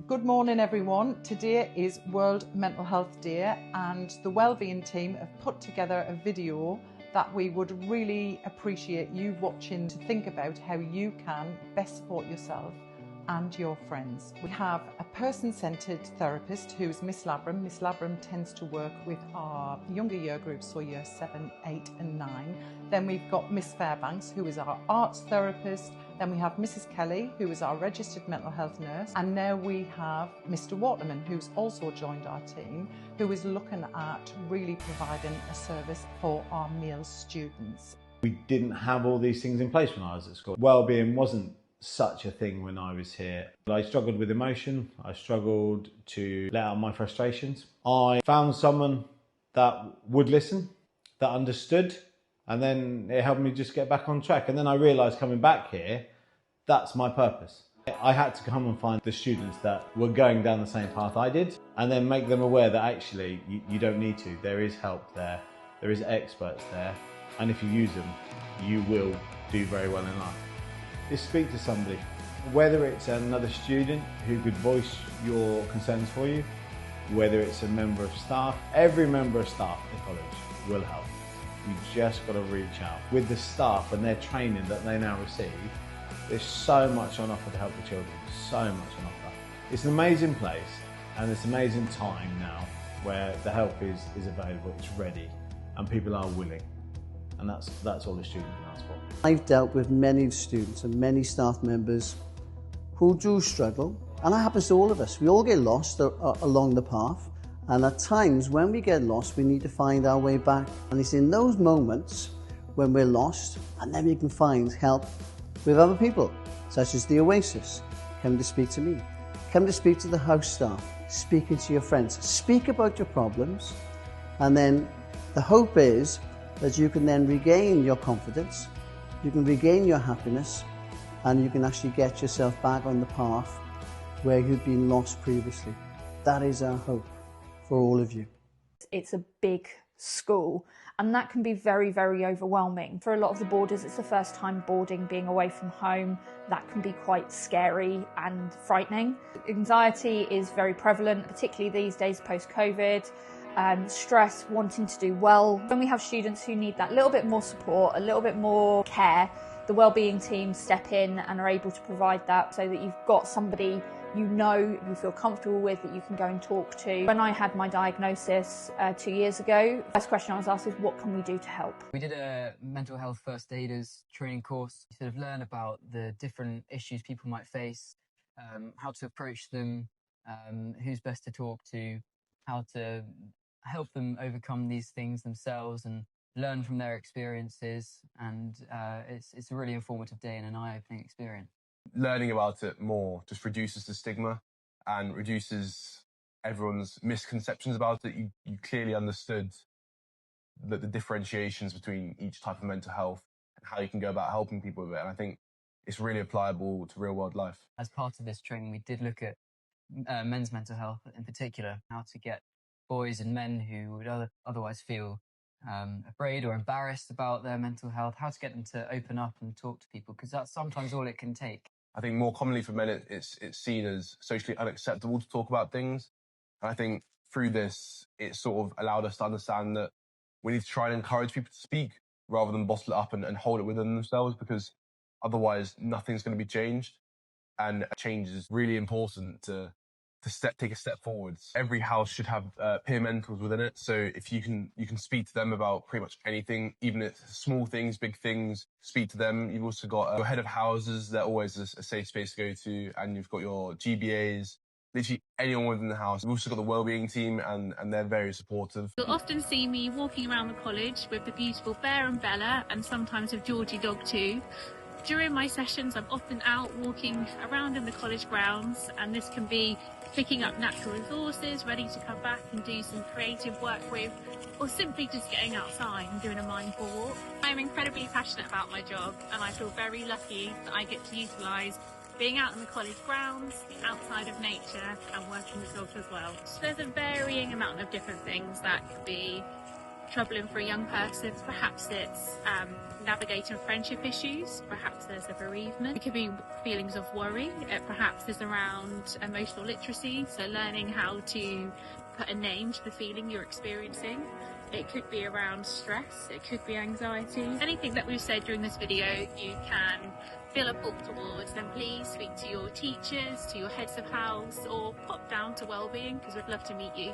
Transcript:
Good morning everyone. Today is World Mental Health Day and the Wellbeing team have put together a video that we would really appreciate you watching to think about how you can best support yourself and your friends. We have a person-centred therapist who's Miss Labram. Miss Labram tends to work with our younger year groups, so year 7, 8 and 9. Then we've got Miss Fairbanks, who is our arts therapist. Then we have Mrs Kelly, who is our registered mental health nurse. And now we have Mr Waterman, who's also joined our team, who is looking at really providing a service for our male students. We didn't have all these things in place when I was at school. Wellbeing wasn't such a thing when I was here. I struggled with emotion. I struggled to let out my frustrations. I found someone that would listen, that understood, and then it helped me just get back on track. And then I realised coming back here, that's my purpose. I had to come and find the students that were going down the same path I did, and then make them aware that actually you don't need to. There is help there, there is experts there, and if you use them, you will do very well in life. Just speak to somebody, whether it's another student who could voice your concerns for you, whether it's a member of staff. Every member of staff at the college will help. You just got to reach out. With the staff and their training that they now receive, there's so much on offer to help the children, so much on offer. It's an amazing place and it's an amazing time now where the help is available, it's ready and people are willing. And that's all the student can ask for. I've dealt with many students and many staff members who do struggle, and that happens to all of us. We all get lost along the path, and at times when we get lost, we need to find our way back. And it's in those moments when we're lost, and then we can find help with other people, such as the Oasis. Come to speak to me. Come to speak to the house staff. Speaking to your friends. Speak about your problems, and then the hope is that you can then regain your confidence, you can regain your happiness, and you can actually get yourself back on the path where you'd been lost previously. That is our hope for all of you. It's a big school and that can be very, very overwhelming. For a lot of the boarders, it's the first time boarding, being away from home. That can be quite scary and frightening. Anxiety is very prevalent, particularly these days post-COVID. Stress, wanting to do well. When we have students who need that little bit more support, a little bit more care, the wellbeing team step in and are able to provide that so that you've got somebody you feel comfortable with, that you can go and talk to. When I had my diagnosis 2 years ago, the first question I was asked is, what can we do to help? We did a mental health first aiders training course. You sort of learn about the different issues people might face, how to approach them, who's best to talk to, how to help them overcome these things themselves and learn from their experiences. And it's a really informative day and an eye-opening experience. Learning about it more just reduces the stigma and reduces everyone's misconceptions about it. You clearly understood the differentiations between each type of mental health and how you can go about helping people with it. And I think it's really applicable to real world life. As part of this training, we did look at men's mental health in particular, how to get boys and men who would otherwise feel afraid or embarrassed about their mental health, how to get them to open up and talk to people, because that's sometimes all it can take. I think more commonly for men, it's seen as socially unacceptable to talk about things. And I think through this, it sort of allowed us to understand that we need to try and encourage people to speak rather than bottle it up and hold it within themselves, because otherwise nothing's going to be changed. And change is really important to take a step forwards. Every house should have peer mentors within it. So if you can speak to them about pretty much anything, even if it's small things, big things, speak to them. You've also got your head of houses. They're always a safe space to go to. And you've got your GBAs, literally anyone within the house. We've also got the wellbeing team and they're very supportive. You'll often see me walking around the college with the beautiful Bear and Bella, and sometimes with Georgie dog too. During my sessions, I'm often out walking around in the college grounds, and this can be picking up natural resources, ready to come back and do some creative work with, or simply just getting outside and doing a mindful walk. I'm incredibly passionate about my job, and I feel very lucky that I get to utilise being out in the college grounds, outside of nature, and working with dogs as well. So there's a varying amount of different things that could be troubling for a young person. Perhaps it's navigating friendship issues, perhaps there's a bereavement. It could be feelings of worry, perhaps it's around emotional literacy, so learning how to put a name to the feeling you're experiencing. It could be around stress, it could be anxiety. Anything that we've said during this video you can feel a pull towards, then please speak to your teachers, to your heads of house, or pop down to Wellbeing because we'd love to meet you.